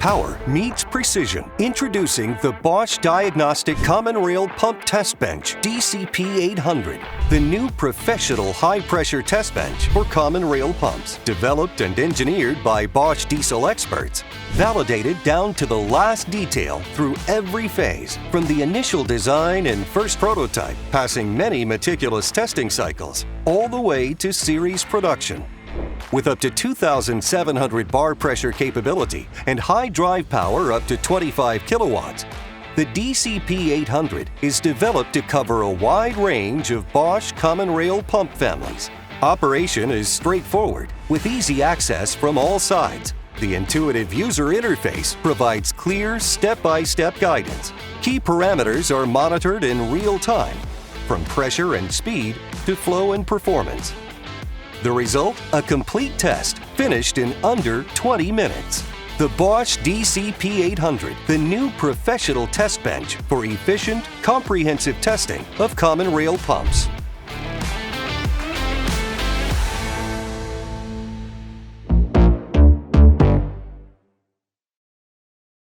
Power meets precision. Introducing the Bosch Diagnostic Common Rail Pump Test Bench DCP 800, the new professional high-pressure test bench for common rail pumps. Developed and engineered by Bosch diesel experts, validated down to the last detail through every phase, from the initial design and first prototype, passing many meticulous testing cycles, all the way to series production. With up to 2,700 bar pressure capability and high drive power up to 25 kilowatts, the DCP 800 is developed to cover a wide range of Bosch common rail pump families. Operation is straightforward, with easy access from all sides. The intuitive user interface provides clear step-by-step guidance. Key parameters are monitored in real time, from pressure and speed to flow and performance. The result? A complete test, finished in under 20 minutes. The Bosch DCP 800, the new professional test bench for efficient, comprehensive testing of common rail pumps.